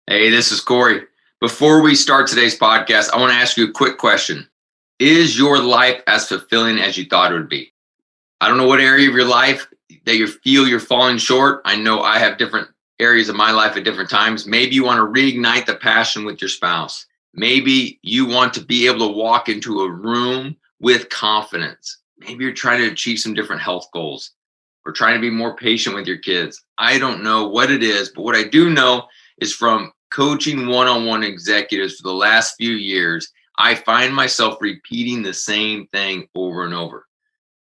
Hey, this is Corey. Before we start today's podcast, I want to ask you a quick question. Is your life as fulfilling as you thought it would be? I don't know what area of your life that you feel you're falling short. I know I have different areas of my life at different times. Maybe you want to reignite the passion with your spouse. Maybe you want to be able to walk into a room with confidence. Maybe you're trying to achieve some different health goals or trying to be more patient with your kids. I don't know what it is, but what I do know is from coaching one-on-one executives for the last few years, I find myself repeating the same thing over and over.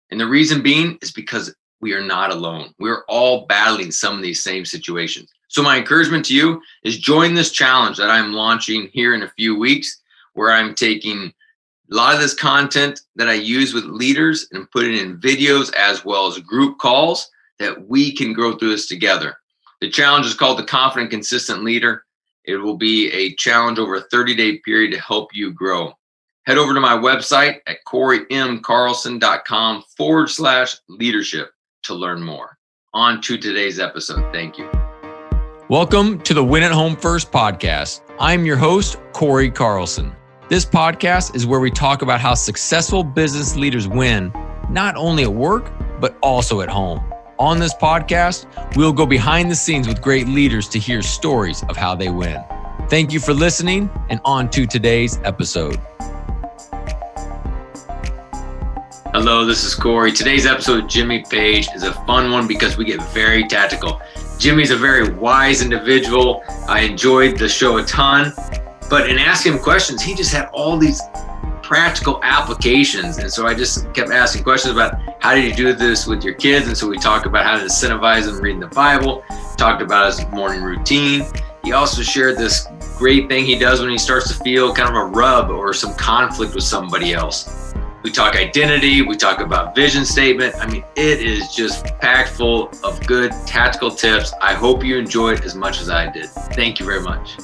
And the reason being is because we are not alone. We're all battling some of these same situations. So my encouragement to you is join this challenge that I'm launching here in a few weeks, where I'm taking a lot of this content that I use with leaders and putting in videos as well as group calls that we can grow through this together. The challenge is called the Confident Consistent Leader. It will be a challenge over a 30-day period to help you grow. Head over to my website at corymcarlson.com/leadership to learn more. On to today's episode. Thank you. Welcome to the Win at Home First podcast. I'm your host, Corey Carlson. This podcast is where we talk about how successful business leaders win, not only at work, but also at home. On this podcast, we'll go behind the scenes with great leaders to hear stories of how they win. Thank you for listening, and on to today's episode. Hello, this is Corey. Today's episode with Jimmy Page is a fun one because we get very tactical. Jimmy's a very wise individual. I enjoyed the show a ton, but in asking him questions, he just had all these practical applications. And so I just kept asking questions about how did you do this with your kids? And so we talked about how to incentivize them reading the Bible, talked about his morning routine. He also shared this great thing he does when he starts to feel kind of a rub or some conflict with somebody else. We talk identity, we talk about vision statement. I mean, it is just packed full of good tactical tips. I hope you enjoyed it as much as I did. Thank you very much.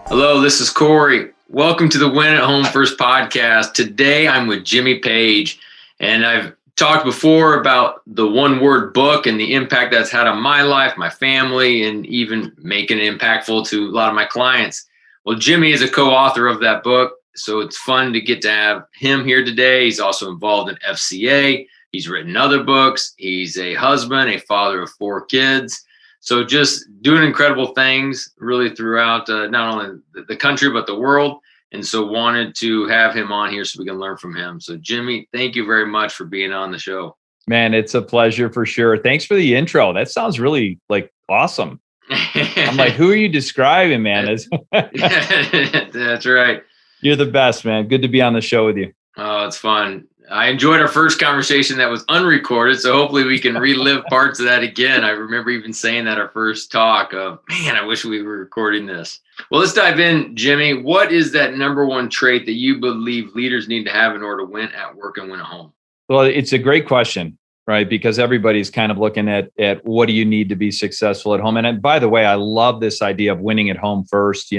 Hello, this is Corey. Welcome to the Win at Home First podcast. Today, I'm with Jimmy Page, and I've talked before about the one-word book and the impact that's had on my life, my family, and even making it impactful to a lot of my clients. Well, Jimmy is a co-author of that book, so it's fun to get to have him here today. He's also involved in FCA. He's written other books. He's a husband, a father of 4 kids. So just doing incredible things really throughout not only the country, but the world. And so wanted to have him on here so we can learn from him. So Jimmy, thank you very much for being on the show. Man, it's a pleasure for sure. Thanks for the intro. That sounds really awesome. I'm like, who are you describing, man? That's right. You're the best, man. Good to be on the show with you. Oh, it's fun. I enjoyed our first conversation that was unrecorded, so hopefully we can relive parts of that again. I remember even saying that our first talk of, man, I wish we were recording this. Well, let's dive in, Jimmy. What is that number one trait that you believe leaders need to have in order to win at work and win at home? Well, it's a great question, right? Because everybody's kind of looking at what do you need to be successful at home? And by the way, I love this idea of winning at home first,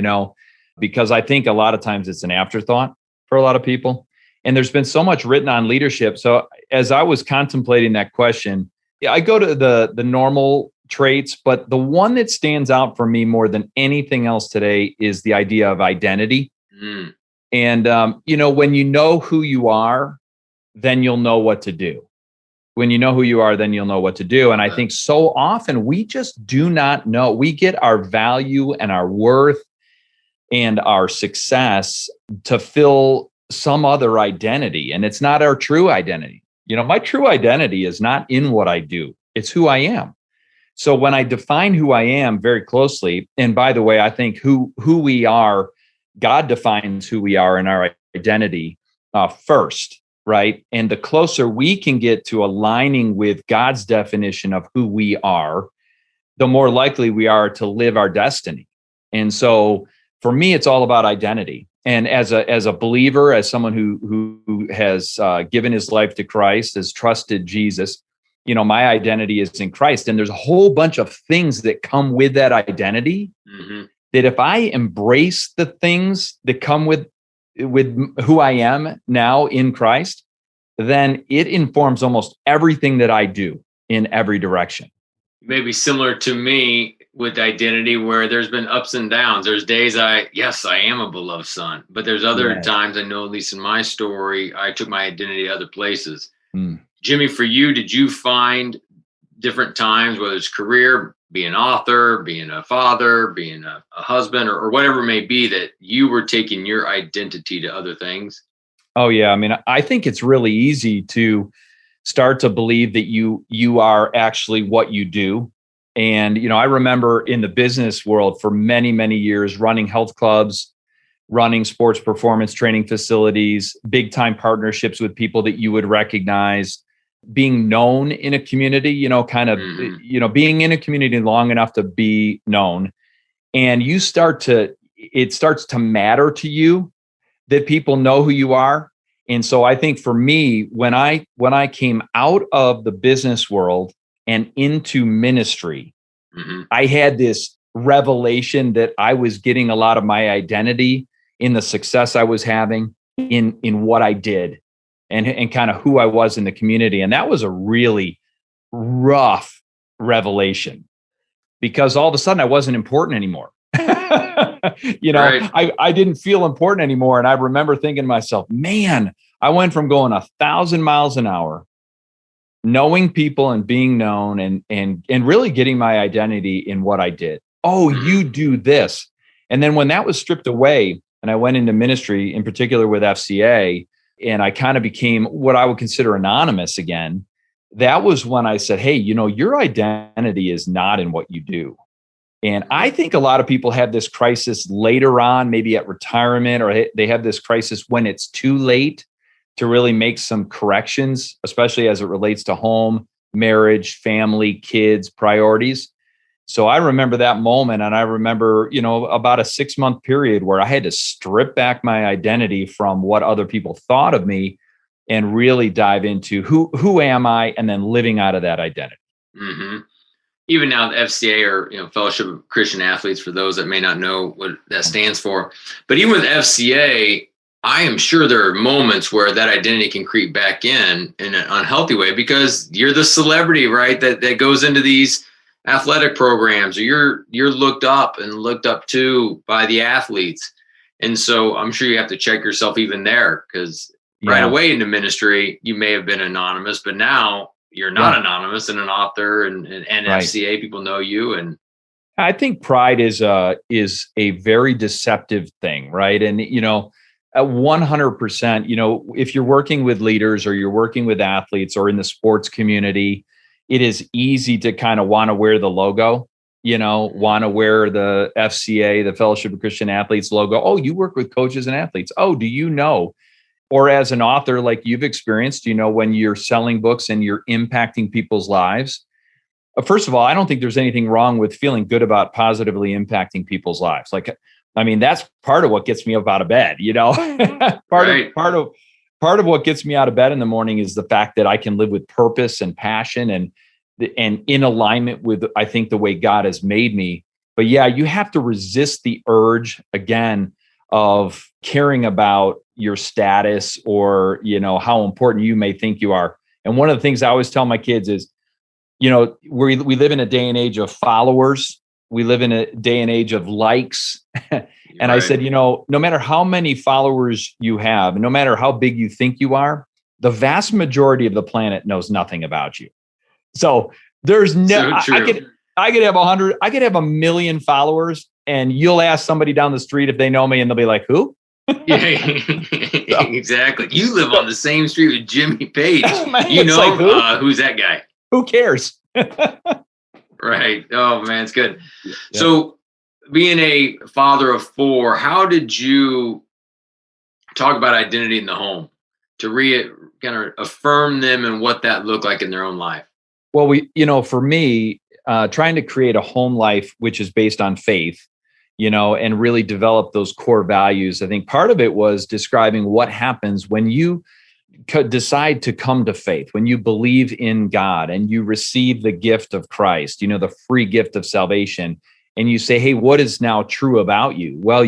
because I think a lot of times it's an afterthought for a lot of people. And there's been so much written on leadership. So as I was contemplating that question, I go to the normal traits, but the one that stands out for me more than anything else today is the idea of identity. And, when you know who you are, then you'll know what to do. When you know who you are, then you'll know what to do. And I think so often we just do not know. We get our value and our worth and our success to fill some other identity. And it's not our true identity. My true identity is not in what I do. It's who I am. So when I define who I am very closely, and by the way, I think who we are, God defines who we are in our identity first, right? And the closer we can get to aligning with God's definition of who we are, the more likely we are to live our destiny. And so for me, it's all about identity. And as a believer, as someone who has given his life to Christ, has trusted Jesus, my identity is in Christ. And there's a whole bunch of things that come with that identity that if I embrace the things that come with who I am now in Christ, then it informs almost everything that I do in every direction. Maybe similar to me, with identity where there's been ups and downs. There's days I am a beloved son, but there's other times I know, at least in my story, I took my identity to other places. Jimmy, for you, did you find different times, whether it's career, being an author, being a father, being a husband, or whatever it may be, that you were taking your identity to other things? Oh yeah. I mean, I think it's really easy to start to believe that you are actually what you do. And, I remember in the business world for many, many years, running health clubs, running sports performance training facilities, big time partnerships with people that you would recognize, being known in a community, being in a community long enough to be known. And it starts to matter to you that people know who you are. And so I think for me, when I came out of the business world and into ministry, I had this revelation that I was getting a lot of my identity in the success I was having in what I did and kind of who I was in the community. And that was a really rough revelation because all of a sudden I wasn't important anymore. Right. I didn't feel important anymore. And I remember thinking to myself, man, I went from going 1,000 miles an hour, knowing people and being known and really getting my identity in what I did. Oh, you do this. And then when that was stripped away and I went into ministry, in particular with FCA, and I kind of became what I would consider anonymous again, that was when I said, hey, your identity is not in what you do. And I think a lot of people have this crisis later on, maybe at retirement, or they have this crisis when it's too late to really make some corrections, especially as it relates to home, marriage, family, kids, priorities. So I remember that moment. And I remember, about a 6-month period where I had to strip back my identity from what other people thought of me and really dive into who am I, and then living out of that identity. Even now, the FCA, or Fellowship of Christian Athletes, for those that may not know what that stands for. But even with FCA, I am sure there are moments where that identity can creep back in an unhealthy way because you're the celebrity, right? That goes into these athletic programs, or you're looked up and looked up to by the athletes. And so I'm sure you have to check yourself even there because right away into ministry, you may have been anonymous, but now you're not anonymous and an author and FCA, people know you. And I think pride is a very deceptive thing, right? And, 100%, if you're working with leaders or you're working with athletes or in the sports community, it is easy to kind of want to wear the logo, want to wear the FCA, the Fellowship of Christian Athletes logo. Oh, you work with coaches and athletes. Oh, do you know? Or as an author, like you've experienced, when you're selling books and you're impacting people's lives. First of all, I don't think there's anything wrong with feeling good about positively impacting people's lives. That's part of what gets me up out of bed, Part of what gets me out of bed in the morning is the fact that I can live with purpose and passion and in alignment with, I think, the way God has made me. But yeah, you have to resist the urge again of caring about your status or, how important you may think you are. And one of the things I always tell my kids is, we live in a day and age of followers. We live in a day and age of likes. And I said, no matter how many followers you have, and no matter how big you think you are, the vast majority of the planet knows nothing about you. So there's I could have 100, I could have 1 million followers, and you'll ask somebody down the street if they know me, and they'll be like, who? Exactly. You live on the same street with Jimmy Page. Man, who's that guy? Who cares? Right. Oh man, it's good. Yeah. So being a father of 4, how did you talk about identity in the home to kind of affirm them and what that looked like in their own life? Well, for me, trying to create a home life, which is based on faith, and really develop those core values. I think part of it was describing what happens when you decide to come to faith, when you believe in God and you receive the gift of Christ, the free gift of salvation, and you say, hey, what is now true about you? Well,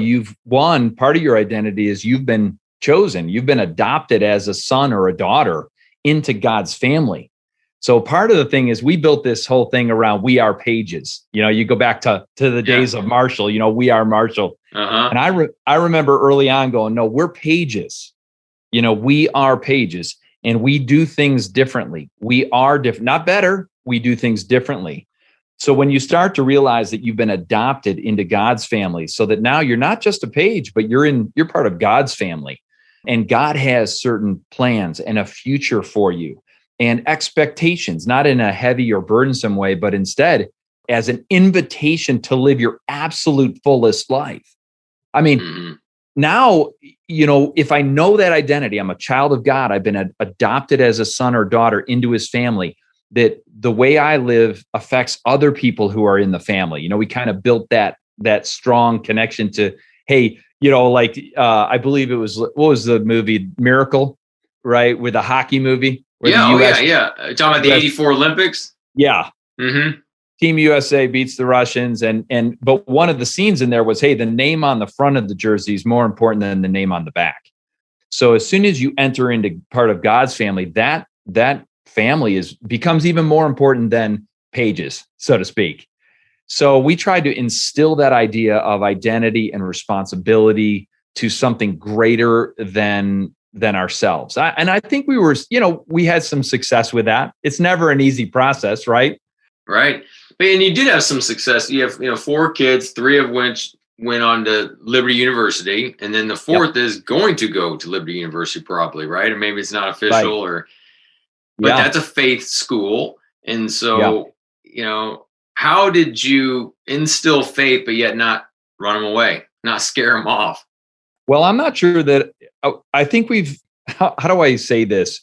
part of your identity is you've been chosen. You've been adopted as a son or a daughter into God's family. So part of the thing is we built this whole thing around we are pages. You go back to the days of Marshall, we are Marshall. And I remember early on going, no, we're pages. We are pages and we do things differently. We are different, not better. We do things differently. So when you start to realize that you've been adopted into God's family, so that now you're not just a page, but you're part of God's family, and God has certain plans and a future for you and expectations, not in a heavy or burdensome way, but instead as an invitation to live your absolute fullest life. I mean, now, if I know that identity, I'm a child of God, I've been adopted as a son or daughter into his family, that the way I live affects other people who are in the family. We kind of built that strong connection to, hey, I believe it was, what was the movie, Miracle, right? With the hockey movie. Yeah, talking about the 84 Olympics? Yeah. Mm-hmm. Team USA beats the Russians. But one of the scenes in there was, hey, the name on the front of the jersey is more important than the name on the back. So as soon as you enter into part of God's family, that family becomes even more important than pages, so to speak. So we tried to instill that idea of identity and responsibility to something greater than ourselves. I think we had some success with that. It's never an easy process, right? Right. And you did have some success. You have, 4 kids, 3 of which went on to Liberty University. And then the 4th is going to go to Liberty University probably, right? And maybe it's not official but that's a faith school. And so, how did you instill faith, but yet not run them away, not scare them off? Well, I'm not sure that, I think how do I say this?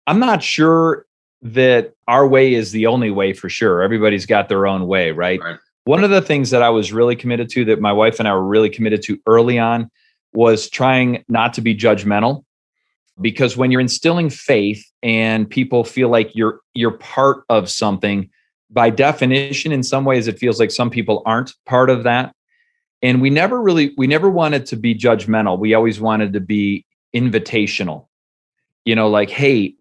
I'm not sure that our way is the only way for sure. Everybody's got their own way, right? One of the things that I was really committed to, that my wife and I were really committed to early on, was trying not to be judgmental. Because when you're instilling faith and people feel like you're part of something, by definition, in some ways, it feels like some people aren't part of that. And we never wanted to be judgmental. We always wanted to be invitational. Like, hey,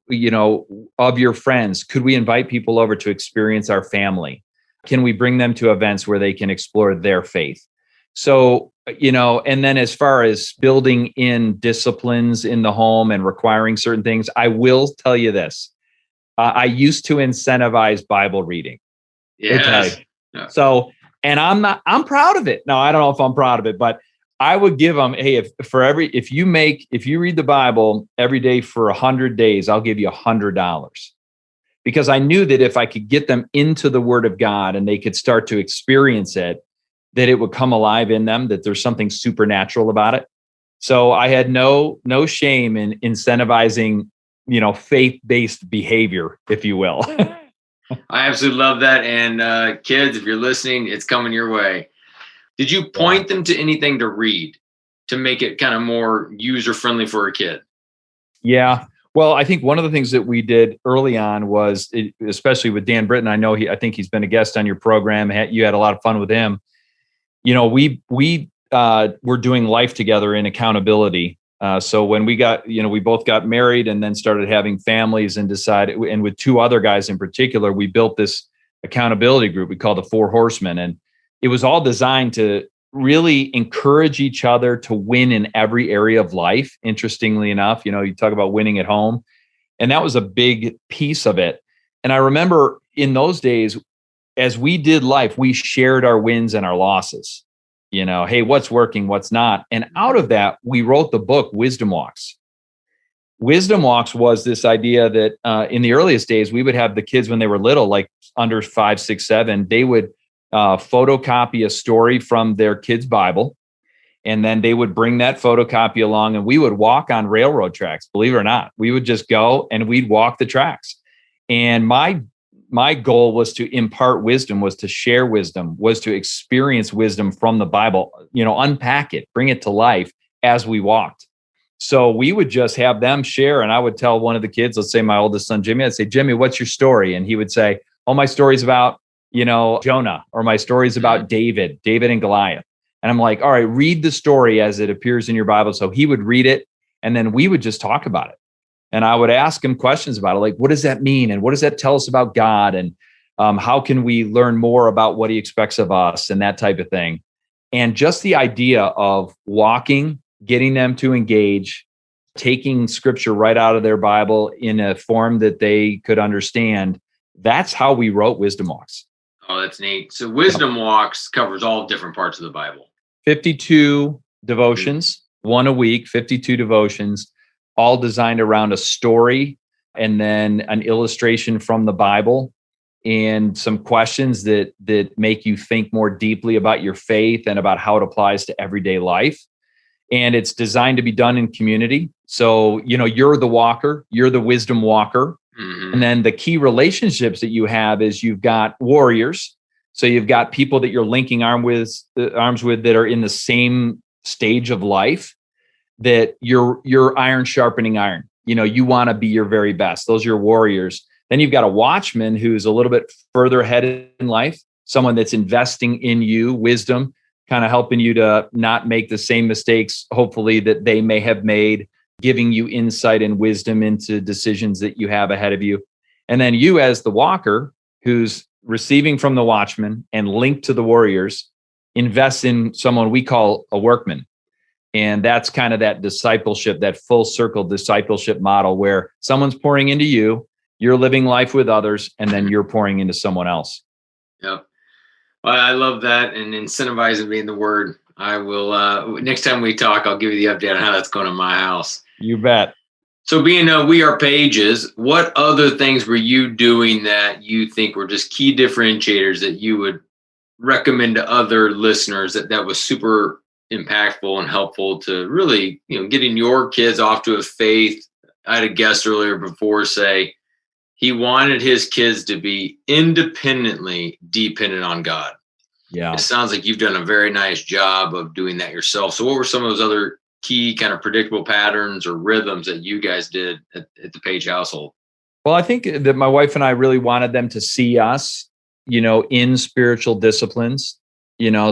of your friends, could we invite people over to experience our family? Can we bring them to events where they can explore their faith? So, and then as far as building in disciplines in the home and requiring certain things, I will tell you this. I used to incentivize Bible reading. Yes. Okay. Yeah. So, and I'm proud of it. No, I don't know if I'm proud of it, but I would give them, hey, if you read the Bible every day for 100 days, I'll give you $100. Because I knew that if I could get them into the Word of God and they could start to experience it, that it would come alive in them, that there's something supernatural about it. So I had no shame in incentivizing, faith-based behavior, if you will. I absolutely love that. And kids, if you're listening, it's coming your way. Did you point them to anything to read to make it kind of more user-friendly for a kid? Yeah. Well, I think one of the things that we did early on was, especially with Dan Britton, I think he's been a guest on your program. You had a lot of fun with him. We were doing life together in accountability. So when we both got married and then started having families and decided, and with 2 other guys in particular, we built this accountability group we called the 4 Horsemen. And it was all designed to really encourage each other to win in every area of life. Interestingly enough, you talk about winning at home, and that was a big piece of it. And I remember in those days, as we did life, we shared our wins and our losses. Hey, what's working, what's not. And out of that, we wrote the book, Wisdom Walks. Wisdom Walks was this idea that in the earliest days, we would have the kids when they were little, like under 5, 6, 7, they would photocopy a story from their kid's Bible. And then they would bring that photocopy along and we would walk on railroad tracks. Believe it or not, we would just go and we'd walk the tracks. And my goal was to impart wisdom, was to share wisdom, was to experience wisdom from the Bible, unpack it, bring it to life as we walked. So we would just have them share. And I would tell one of the kids, let's say my oldest son, Jimmy, I'd say, Jimmy, what's your story? And he would say, oh, my story's about, Jonah, or my story's about David and Goliath. And I'm like, all right, read the story as it appears in your Bible. So he would read it and then we would just talk about it. And I would ask him questions about it, like, what does that mean? And what does that tell us about God? And how can we learn more about what he expects of us and that type of thing? And just the idea of walking, getting them to engage, taking scripture right out of their Bible in a form that they could understand. That's how we wrote Wisdom Walks. Oh, that's neat. So Wisdom Walks covers all different parts of the Bible. 52 devotions, one a week, 52 devotions, all designed around a story and then an illustration from the Bible and some questions that make you think more deeply about your faith and about how it applies to everyday life. And it's designed to be done in community. So, you're the walker, you're the wisdom walker. Mm-hmm. And then the key relationships that you have is you've got warriors. So you've got people that you're linking arms with that are in the same stage of life, that you're iron sharpening iron. You want to be your very best. Those are your warriors. Then you've got a watchman who's a little bit further ahead in life, someone that's investing in you, wisdom, kind of helping you to not make the same mistakes, hopefully, that they may have made, giving you insight and wisdom into decisions that you have ahead of you. And then you as the walker, who's receiving from the watchman and linked to the warriors, invest in someone we call a workman. And that's kind of that discipleship, that full circle discipleship model where someone's pouring into you, you're living life with others, and then you're pouring into someone else. Yep. Well, I love that. And incentivizing being the word. I will, next time we talk, I'll give you the update on how that's going in my house. You bet. So being We Are Pages, what other things were you doing that you think were just key differentiators that you would recommend to other listeners that was super impactful and helpful to really, getting your kids off to a faith? I had a guest earlier before say he wanted his kids to be independently dependent on God. Yeah. It sounds like you've done a very nice job of doing that yourself. So what were some of those other key kind of predictable patterns or rhythms that you guys did at the Page household? Well, I think that my wife and I really wanted them to see us, in spiritual disciplines,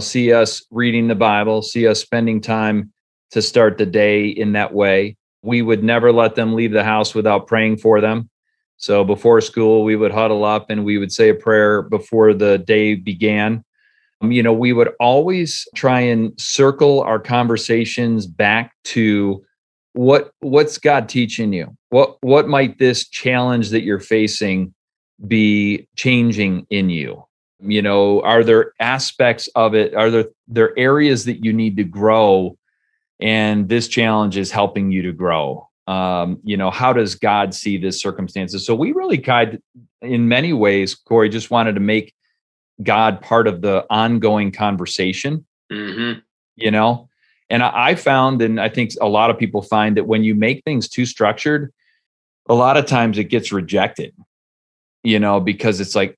see us reading the Bible, see us spending time to start the day in that way. We would never let them leave the house without praying for them. So before school, we would huddle up and we would say a prayer before the day began. We would always try and circle our conversations back to what's God teaching you? What might this challenge that you're facing be changing in you? Are there aspects of it? Are there areas that you need to grow? And this challenge is helping you to grow. How does God see this circumstances? So we really in many ways, Corey, just wanted to make God part of the ongoing conversation, and I found, and I think a lot of people find that when you make things too structured, a lot of times it gets rejected, because it's like,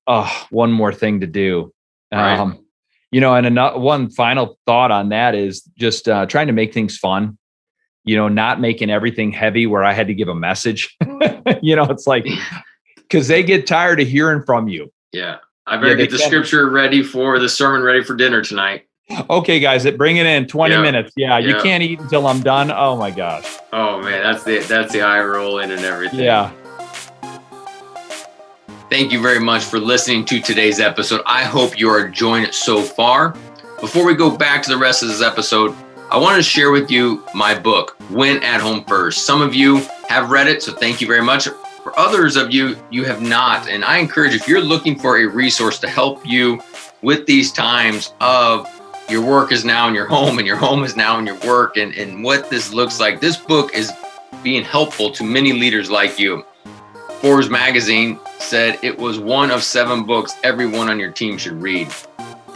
one more thing to do. Right. And one final thought on that is just trying to make things fun, not making everything heavy where I had to give a message, it's like, because they get tired of hearing from you. Yeah. I better get the scripture ready for the sermon ready for dinner tonight. Okay, guys, bring it in 20 minutes. Yeah, you can't eat until I'm done. Oh my gosh. Oh man, that's the eye roll in and everything. Yeah. Thank you very much for listening to today's episode. I hope you are enjoying it so far. Before we go back to the rest of this episode, I want to share with you my book, Win at Home First. Some of you have read it, so thank you very much. For others of you, you have not. And I encourage, if you're looking for a resource to help you with these times of your work is now in your home and your home is now in your work and what this looks like, this book is being helpful to many leaders like you. Forbes magazine said it was one of 7 books everyone on your team should read.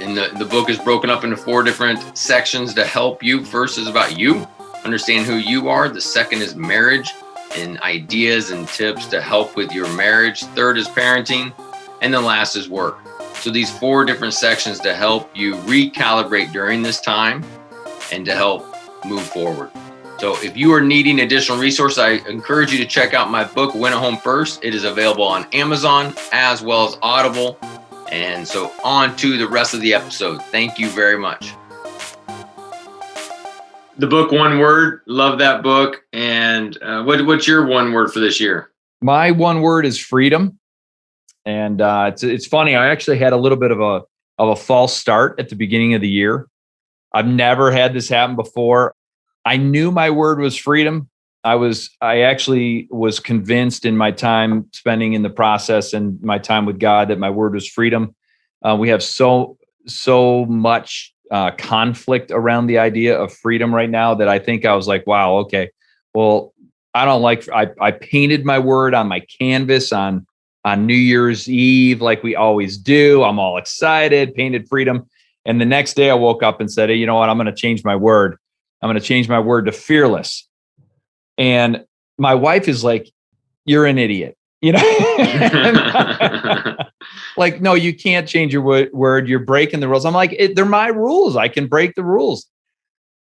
And the book is broken up into 4 different sections to help you. First is about you, understand who you are. The second is marriage and ideas and tips to help with your marriage. Third is parenting. And the last is work. So these 4 different sections to help you recalibrate during this time and to help move forward. So if you are needing additional resources, I encourage you to check out my book, Win at Home First. It is available on Amazon as well as Audible. And so on to the rest of the episode. Thank you very much. The book, one word. Love that book. And what's your one word for this year? My one word is freedom. And it's funny. I actually had a little bit of a false start at the beginning of the year. I've never had this happen before. I knew my word was freedom. I actually was convinced in my time spending in the process and my time with God that my word was freedom. We have so much conflict around the idea of freedom right now that I think I was like, wow, okay, well, I painted my word on my canvas on New Year's Eve, like we always do. I'm all excited, painted freedom. And the next day I woke up and said, hey, you know what? I'm going to change my word. I'm going to change my word to fearless. And my wife is like, you're an idiot. Like, no, you can't change your word. You're breaking the rules. I'm like, they're my rules. I can break the rules.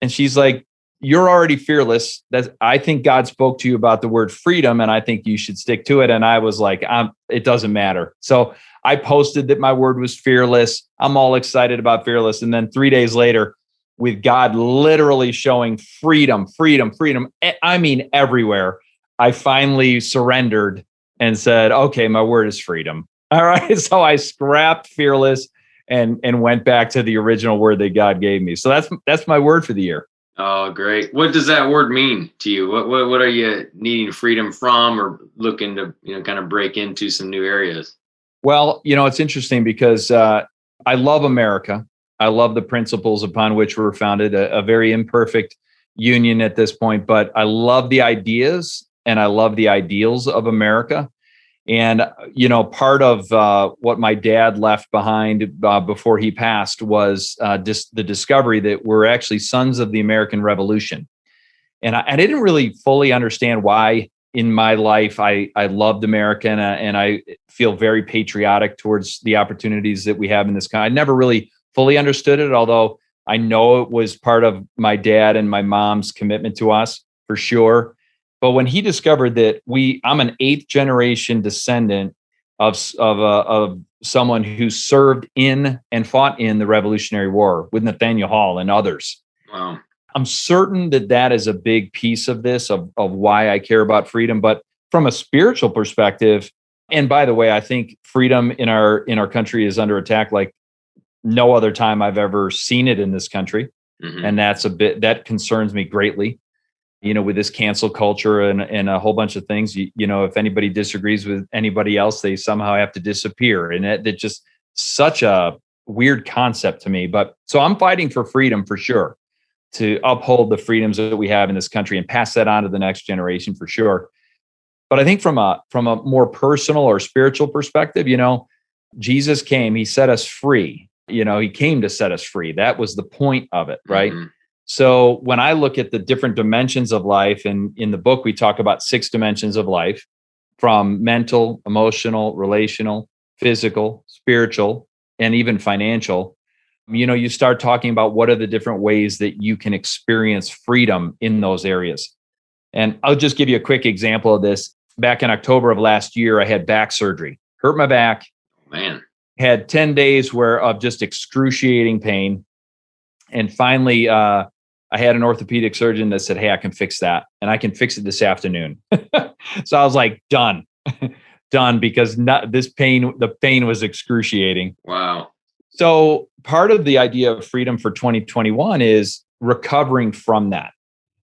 And she's like, you're already fearless. I think God spoke to you about the word freedom, and I think you should stick to it. And I was like, it doesn't matter. So I posted that my word was fearless. I'm all excited about fearless. And then 3 days later, with God literally showing freedom, I mean, everywhere, I finally surrendered and said, okay, my word is freedom. All right. So I scrapped fearless and went back to the original word that God gave me. So that's my word for the year. Oh, great. What does that word mean to you? What are you needing freedom from, or looking to, kind of break into some new areas? Well, it's interesting because I love America. I love the principles upon which we're founded, a very imperfect union at this point, but I love the ideas and I love the ideals of America. And, part of what my dad left behind before he passed was the discovery that we're actually sons of the American Revolution. And I didn't really fully understand why in my life I loved America and I feel very patriotic towards the opportunities that we have in this country. I never really fully understood it, although I know it was part of my dad and my mom's commitment to us for sure. But when he discovered that I'm an 8th generation descendant of someone who served in and fought in the Revolutionary War with Nathaniel Hall and others. Wow. I'm certain that is a big piece of this, of why I care about freedom. But from a spiritual perspective, and by the way, I think freedom in our country is under attack like no other time I've ever seen it in this country. Mm-hmm. And that concerns me greatly. With this cancel culture and a whole bunch of things, if anybody disagrees with anybody else, they somehow have to disappear. And it's just such a weird concept to me. But so I'm fighting for freedom for sure, to uphold the freedoms that we have in this country and pass that on to the next generation for sure. But I think from a more personal or spiritual perspective, Jesus came, he set us free. He came to set us free. That was the point of it, right? Mm-hmm. So when I look at the different dimensions of life, and in the book, we talk about 6 dimensions of life, from mental, emotional, relational, physical, spiritual, and even financial. You start talking about what are the different ways that you can experience freedom in those areas. And I'll just give you a quick example of this. Back in October of last year, I had back surgery, hurt my back. Man. Had 10 days of just excruciating pain. And finally, I had an orthopedic surgeon that said, hey, I can fix that. And I can fix it this afternoon. So I was like, done, because the pain was excruciating. Wow. So part of the idea of freedom for 2021 is recovering from that.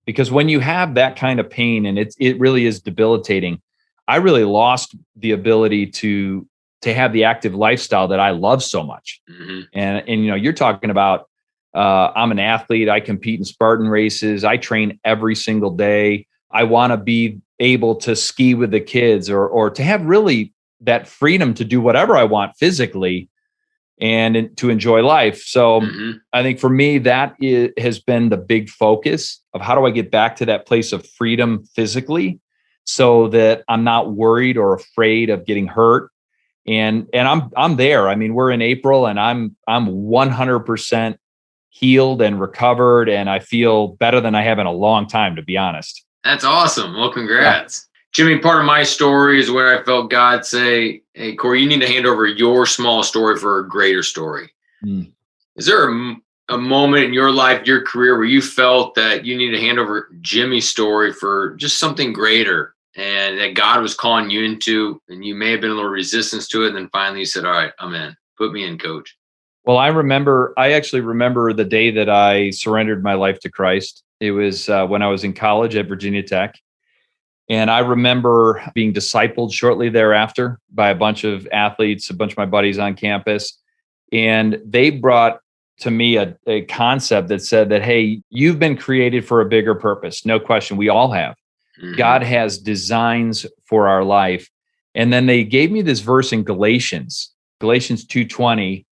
Because when you have that kind of pain, and it really is debilitating, I really lost the ability to have the active lifestyle that I love so much. Mm-hmm. And you're talking about, I'm an athlete. I compete in Spartan races. I train every single day. I want to be able to ski with the kids or to have really that freedom to do whatever I want physically and to enjoy life. So Mm-hmm. I think for me, has been the big focus of how do I get back to that place of freedom physically so that I'm not worried or afraid of getting hurt. And I'm there. I mean, we're in April and I'm 100% healed and recovered, and I feel better than I have in a long time, to be honest. That's awesome. Well, congrats. Yeah. Jimmy, part of my story is where I felt God say, hey, Corey, you need to hand over your small story for a greater story. Is there a moment in your life, your career, where you felt that you needed to hand over Jimmy's story for just something greater and that God was calling you into, and you may have been a little resistance to it. And then finally you said, all right, I'm in. Put me in, coach. Well, I actually remember the day that I surrendered my life to Christ. It was when I was in college at Virginia Tech. And I remember being discipled shortly thereafter by a bunch of athletes, a bunch of my buddies on campus. And they brought to me a concept that said that, hey, you've been created for a bigger purpose. No question. We all have. Mm-hmm. God has designs for our life. And then they gave me this verse in Galatians 2:20,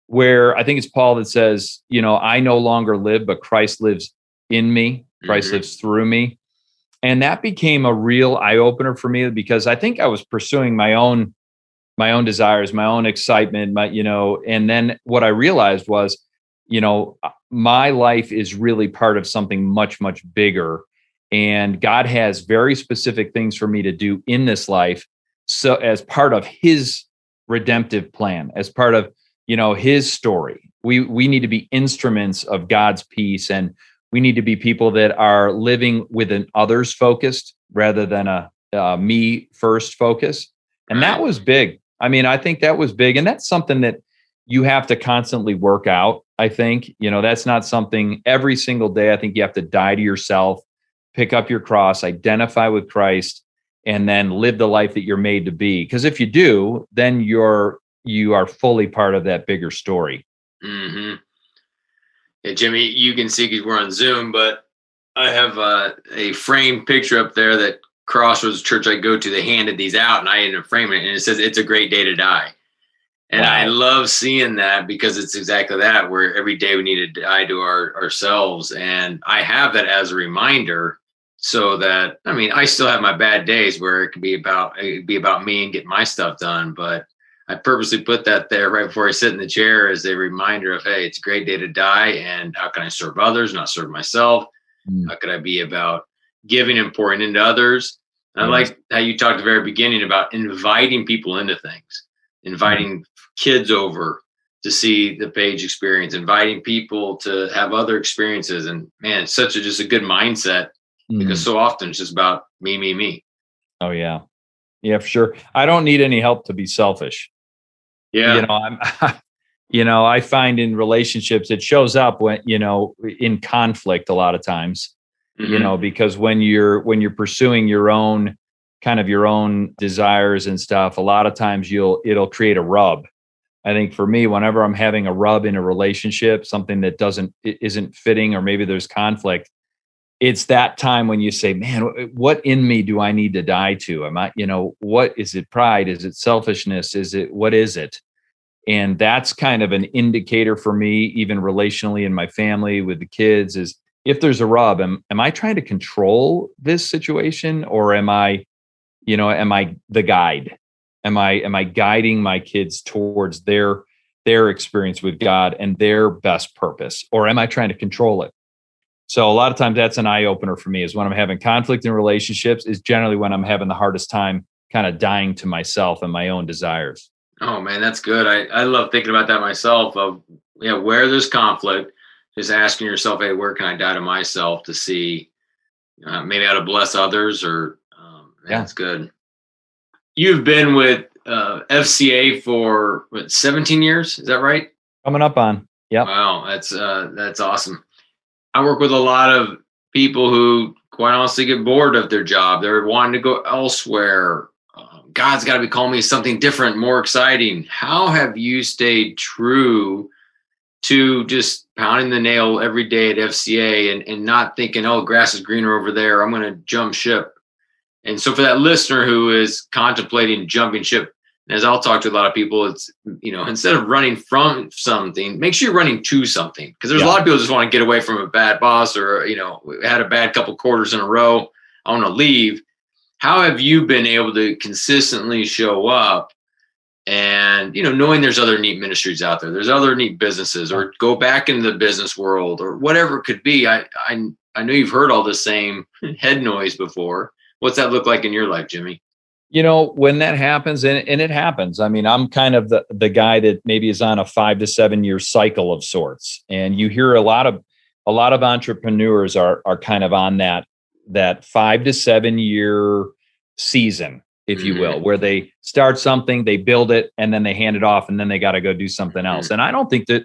where I think it's Paul that says, I no longer live, but Christ lives in me. Christ lives through me. And that became a real eye opener for me, because I think I was pursuing my own desires, my own excitement, and then what I realized was, my life is really part of something much, much bigger. And God has very specific things for me to do in this life. So as part of his redemptive plan, as part of, his story, we need to be instruments of God's peace, and we need to be people that are living with an others focused rather than a me first focus. And that was big. I mean, I think that was big. And that's something that you have to constantly work out. I think, that's not something every single day. I think you have to die to yourself, pick up your cross, identify with Christ, and then live the life that you're made to be. Because if you do, then you are fully part of that bigger story. Mm-hmm. Yeah, Jimmy, you can see because we're on Zoom, but I have a framed picture up there that Crossroads Church I go to, they handed these out, and I ended up framing it, and it says, "It's a great day to die." And wow. I love seeing that, because it's exactly that, where every day we need to die to ourselves. And I have that as a reminder, so that, I still have my bad days where it could be about me and getting my stuff done, but I purposely put that there right before I sit in the chair as a reminder of, hey, it's a great day to die. And how can I serve others, not serve myself? How could I be about giving and pouring into others? And I like how you talked at the very beginning about inviting people into things, inviting kids over to see the Page experience, inviting people to have other experiences. And man, it's just a good mindset, because so often it's just about me. Oh yeah. Yeah, for sure. I don't need any help to be selfish. Yeah. I find in relationships, it shows up when, in conflict a lot of times, because when you're pursuing your own desires and stuff, a lot of times it'll create a rub. I think for me, whenever I'm having a rub in a relationship, something that isn't fitting, or maybe there's conflict, it's that time when you say, man, what in me do I need to die to? Am I, what is it? Pride? Is it selfishness? What is it? And that's kind of an indicator for me, even relationally in my family with the kids, is if there's a rub, am I trying to control this situation, or am I the guide? Am I guiding my kids towards their experience with God and their best purpose, or am I trying to control it? So a lot of times that's an eye opener for me, is when I'm having conflict in relationships, is generally when I'm having the hardest time kind of dying to myself and my own desires. Oh man, that's good. I love thinking about that myself, of where there's conflict, just asking yourself, hey, where can I die to myself to see maybe how to bless others, or that's good. You've been with FCA for 17 years. Is that right? Coming up on. Yeah. Wow. That's awesome. I work with a lot of people who quite honestly get bored of their job. They're wanting to go elsewhere. God's got to be calling me something different, more exciting. How have you stayed true to just pounding the nail every day at FCA and not thinking, oh, grass is greener over there, I'm going to jump ship? And so for that listener who is contemplating jumping ship, as I'll talk to a lot of people, it's, instead of running from something, make sure you're running to something. Because there's a lot of people just want to get away from a bad boss, or, we had a bad couple quarters in a row, I want to leave. How have you been able to consistently show up and, knowing there's other neat ministries out there, there's other neat businesses, or go back into the business world, or whatever it could be? I know you've heard all the same head noise before. What's that look like in your life, Jimmy? When that happens, and it happens, I mean, I'm kind of the guy that maybe is on a 5 to 7 year cycle of sorts. And you hear a lot of entrepreneurs are kind of on that 5 to 7 year season, if you will, where they start something, they build it, and then they hand it off, and then they got to go do something else. And I don't think that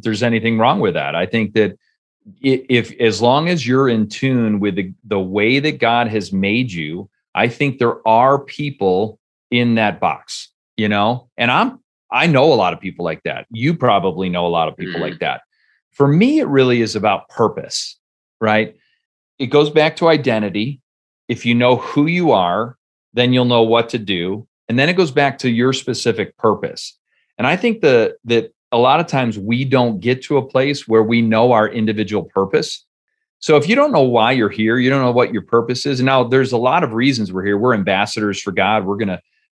there's anything wrong with that. I think that if as long as you're in tune with the way that God has made you, I think there are people in that box, and I know a lot of people like that. You probably know a lot of people like that. For me, it really is about purpose, right? It goes back to identity. If you know who you are, then you'll know what to do. And then it goes back to your specific purpose. And I think that a lot of times we don't get to a place where we know our individual purpose. So if you don't know why you're here, you don't know what your purpose is. Now, there's a lot of reasons we're here. We're ambassadors for God. We're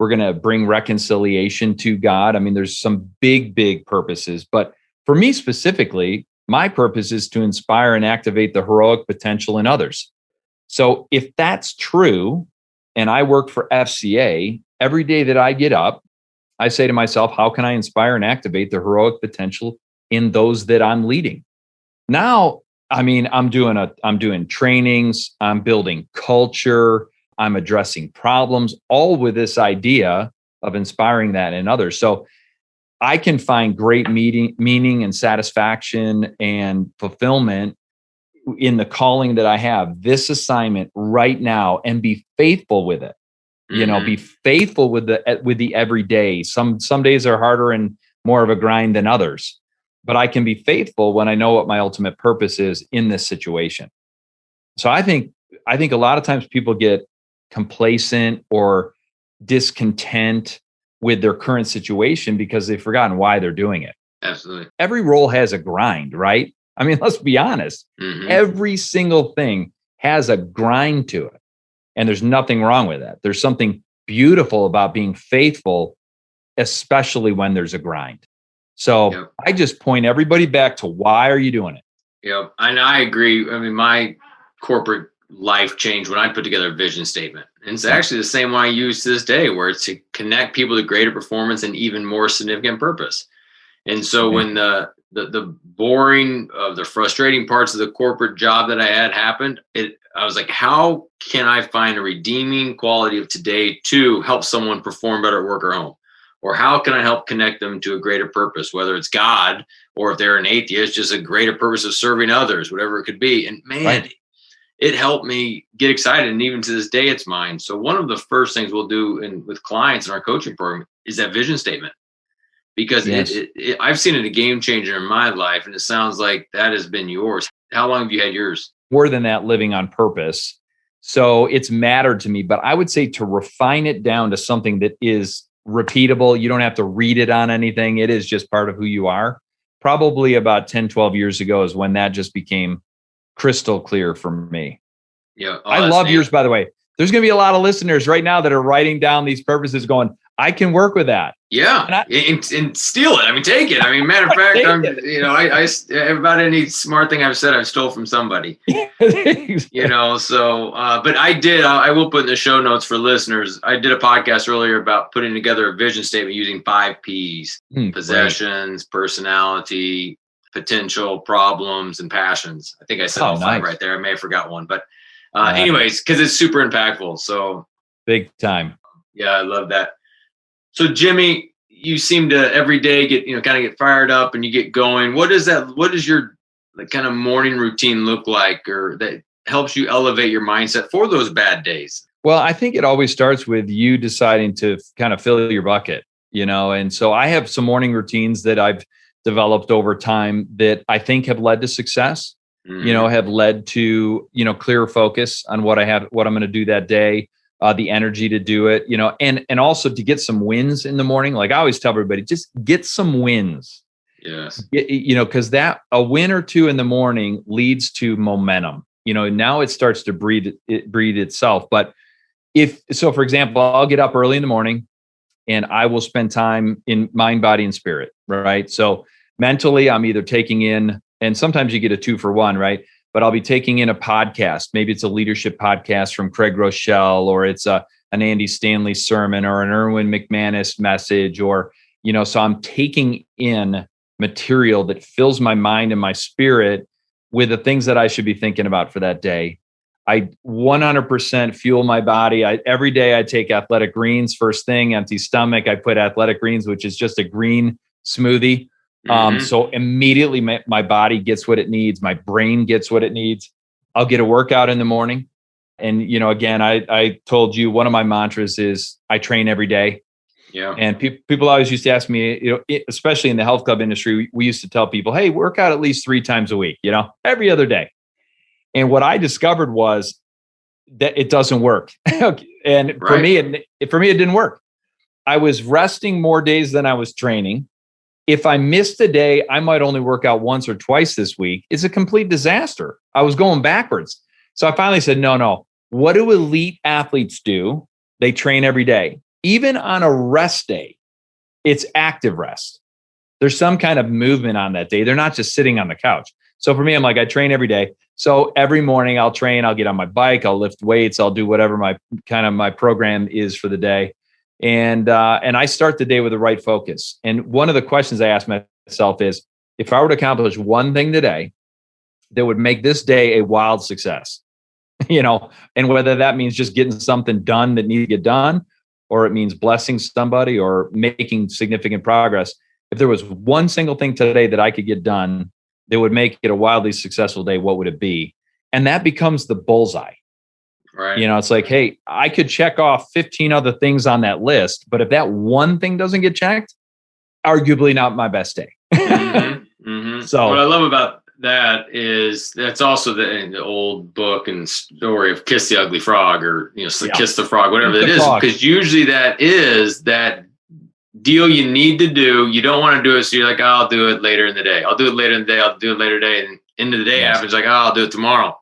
gonna bring reconciliation to God. I mean, there's some big purposes. But for me specifically, my purpose is to inspire and activate the heroic potential in others. So if that's true, and I work for FCA, every day that I get up, I say to myself, how can I inspire and activate the heroic potential in those that I'm leading? Now, I mean, I'm doing trainings, I'm building culture, I'm addressing problems, all with this idea of inspiring that in others. So I can find great meaning and satisfaction and fulfillment in the calling that I have, this assignment right now, and be faithful with it. Be faithful with the everyday. Some days are harder and more of a grind than others, but I can be faithful when I know what my ultimate purpose is in this situation. So I think a lot of times people get complacent or discontent with their current situation because they've forgotten why they're doing it. Absolutely. Every role has a grind, right? I mean, let's be honest. Every single thing has a grind to it. And there's nothing wrong with that. There's something beautiful about being faithful, especially when there's a grind. So I just point everybody back to, why are you doing it? Yeah, and I agree. I mean, my corporate life changed when I put together a vision statement. And it's actually the same one I use to this day, where it's to connect people to greater performance and even more significant purpose. And so when the boring, the frustrating parts of the corporate job that I had happened, I was like, how can I find a redeeming quality of today to help someone perform better at work or home? Or how can I help connect them to a greater purpose, whether it's God, or if they're an atheist, just a greater purpose of serving others, whatever it could be. And man, it helped me get excited. And even to this day, it's mine. So one of the first things we'll do with clients in our coaching program is that vision statement. Because I've seen it a game changer in my life, and it sounds like that has been yours. How long have you had yours? More than that, living on purpose. So it's mattered to me, but I would say to refine it down to something that is repeatable. You don't have to read it on anything. It is just part of who you are. Probably about 10, 12 years ago is when that just became crystal clear for me. Yeah. I love yours, by the way. There's going to be a lot of listeners right now that are writing down these purposes going, I can work with that. Yeah, and steal it. I mean, take it. I mean, matter of fact, I about any smart thing I've said, I've stole from somebody. So, but I will put in the show notes for listeners. I did a podcast earlier about putting together a vision statement using 5 Ps: possessions, personality, potential, problems, and passions. I think I said all 5 right there. I may have forgot one, but anyways, because it's super impactful. So big time. Yeah, I love that. So Jimmy, you seem to every day get fired up and you get going. What does your kind of morning routine look like, or that helps you elevate your mindset for those bad days? Well, I think it always starts with you deciding to kind of fill your bucket, and so I have some morning routines that I've developed over time that I think have led to success, have led to, clear focus on what I'm going to do that day. The energy to do it, and also to get some wins in the morning. Like I always tell everybody, just get some wins. Yes. Because a win or two in the morning leads to momentum. Now it starts to breed itself. But for example, I'll get up early in the morning and I will spend time in mind, body, and spirit. Right. So mentally, I'm either taking in, and sometimes you get a 2 for 1, right? But I'll be taking in a podcast. Maybe it's a leadership podcast from Craig Rochelle, or it's a an Andy Stanley sermon or an Erwin McManus message, or, so I'm taking in material that fills my mind and my spirit with the things that I should be thinking about for that day. I 100% fuel my body. Every day I take Athletic Greens first thing, empty stomach. I put Athletic Greens, which is just a green smoothie. So immediately my body gets what it needs. My brain gets what it needs. I'll get a workout in the morning. And, again, I told you one of my mantras is I train every day. Yeah. And people always used to ask me, especially in the health club industry, we used to tell people, hey, work out at least 3 times a week, every other day. And what I discovered was that it doesn't work. And for me, it didn't work. I was resting more days than I was training. If I missed a day, I might only work out once or twice this week. It's a complete disaster. I was going backwards. So I finally said, no. What do elite athletes do? They train every day. Even on a rest day, it's active rest. There's some kind of movement on that day. They're not just sitting on the couch. So for me, I'm like, I train every day. So every morning I'll train, I'll get on my bike, I'll lift weights, I'll do whatever my program is for the day. And I start the day with the right focus. And one of the questions I ask myself is, if I were to accomplish one thing today that would make this day a wild success, and whether that means just getting something done that needs to get done, or it means blessing somebody or making significant progress. If there was one single thing today that I could get done that would make it a wildly successful day, what would it be? And that becomes the bullseye. Right. It's like, hey, I could check off 15 other things on that list, but if that one thing doesn't get checked, arguably not my best day. So what I love about that is that's also the old book and story of Kiss the Ugly Frog, or Kiss the Frog, whatever it is, because usually that is that deal you need to do. You don't want to do it, so you're like, I'll do it later in the day. I'll do it later in the day. I'll do it later today, and end of the day happens, like, I'll do it tomorrow.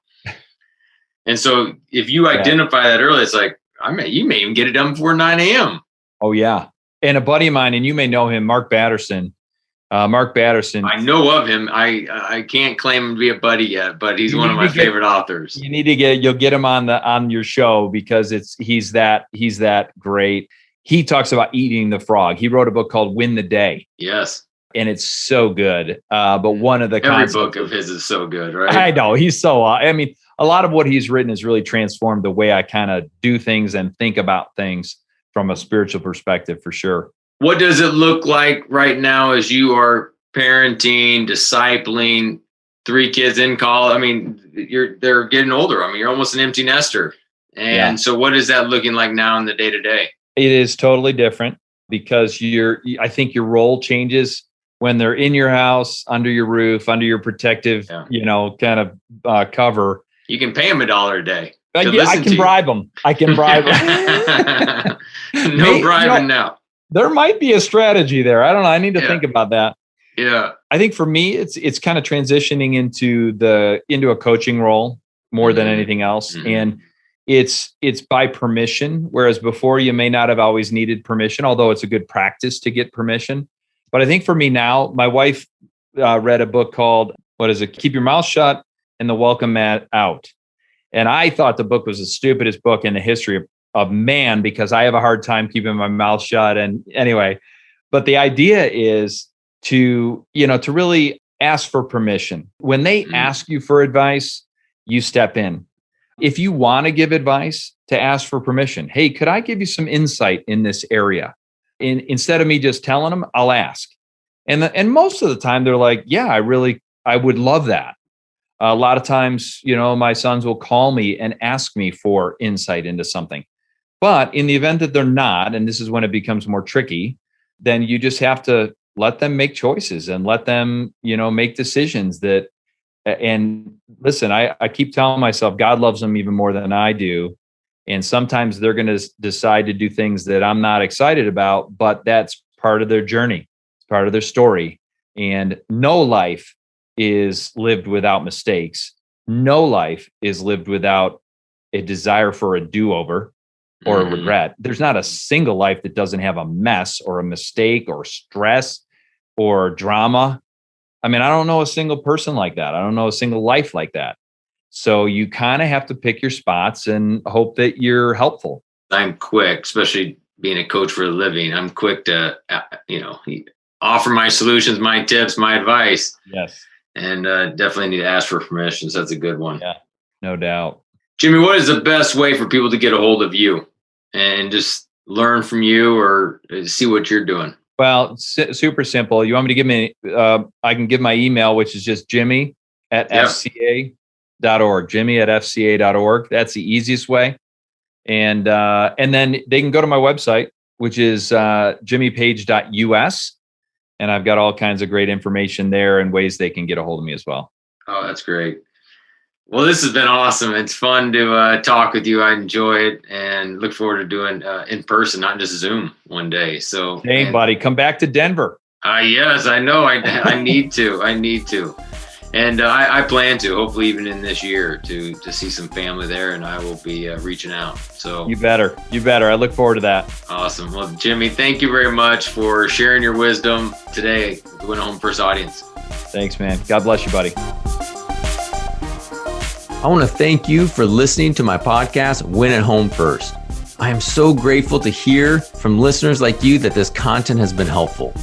And so if you identify that early, it's like, you may even get it done before 9 a.m. Oh yeah, and a buddy of mine, and you may know him, Mark Batterson. I know of him. I can't claim him to be a buddy yet, but he's one of my favorite authors. You need to you'll get him on your show, because he's that great. He talks about eating the frog. He wrote a book called Win the Day. Yes. And it's so good. But one of the every book of his is so good, right? I know. He's so, a lot of what he's written has really transformed the way I kind of do things and think about things from a spiritual perspective, for sure. What does it look like right now as you are parenting, discipling 3 kids in college? They're getting older. You're almost an empty nester. And so what is that looking like now in the day to day? It is totally different, because I think your role changes when they're in your house, under your roof, under your protective, kind of cover. You can pay them $1 a day. I can bribe them. No bribing now. There might be a strategy there. I don't know. I need to think about that. Yeah. I think for me, it's kind of transitioning into a coaching role more than anything else. Mm-hmm. And it's by permission, whereas before you may not have always needed permission, although it's a good practice to get permission. But I think for me now, my wife read a book called, Keep Your Mouth Shut and the Welcome Mat Out. And I thought the book was the stupidest book in the history of man, because I have a hard time keeping my mouth shut. And anyway, but the idea is to really ask for permission. When they ask you for advice, you step in. If you want to give advice, to ask for permission. Hey, could I give you some insight in this area? Instead of me just telling them, I'll ask. And most of the time they're like, yeah, I would love that. A lot of times, my sons will call me and ask me for insight into something. But in the event that they're not, and this is when it becomes more tricky, then you just have to let them make choices and let them, make decisions and listen, I keep telling myself, God loves them even more than I do. And sometimes they're going to decide to do things that I'm not excited about, but that's part of their journey. It's part of their story. And no life is lived without mistakes. No life is lived without a desire for a do-over or a regret. There's not a single life that doesn't have a mess or a mistake or stress or drama. I don't know a single person like that. I don't know a single life like that. So you kind of have to pick your spots and hope that you're helpful. I'm quick, especially being a coach for a living. I'm quick to, offer my solutions, my tips, my advice. Yes. And definitely need to ask for permission. So that's a good one. Yeah, no doubt. Jimmy, what is the best way for people to get a hold of you and just learn from you or see what you're doing? Well, super simple. You want me to give me, I can give my email, which is just jimmy@fca.org, jimmy@fca.org. That's the easiest way. And then they can go to my website, which is jimmypage.us. And I've got all kinds of great information there and ways they can get a hold of me as well. Oh, that's great. Well, this has been awesome. It's fun to talk with you. I enjoy it and look forward to doing in person, not just Zoom one day. So, hey, buddy, come back to Denver. Yes, I know. I need to. I need to. And I plan to, hopefully even in this year, to see some family there, and I will be reaching out. So You better. I look forward to that. Awesome. Well, Jimmy, thank you very much for sharing your wisdom today with the Win at Home First audience. Thanks, man. God bless you, buddy. I want to thank you for listening to my podcast, Win at Home First. I am so grateful to hear from listeners like you that this content has been helpful.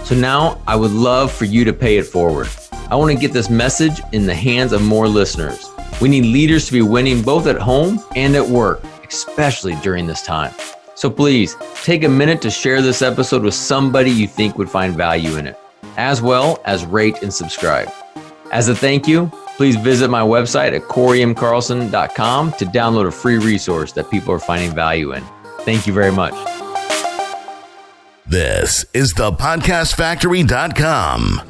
So now I would love for you to pay it forward. I want to get this message in the hands of more listeners. We need leaders to be winning both at home and at work, especially during this time. So please take a minute to share this episode with somebody you think would find value in it, as well as rate and subscribe. As a thank you, please visit my website at corymcarlson.com to download a free resource that people are finding value in. Thank you very much. This is thepodcastfactory.com.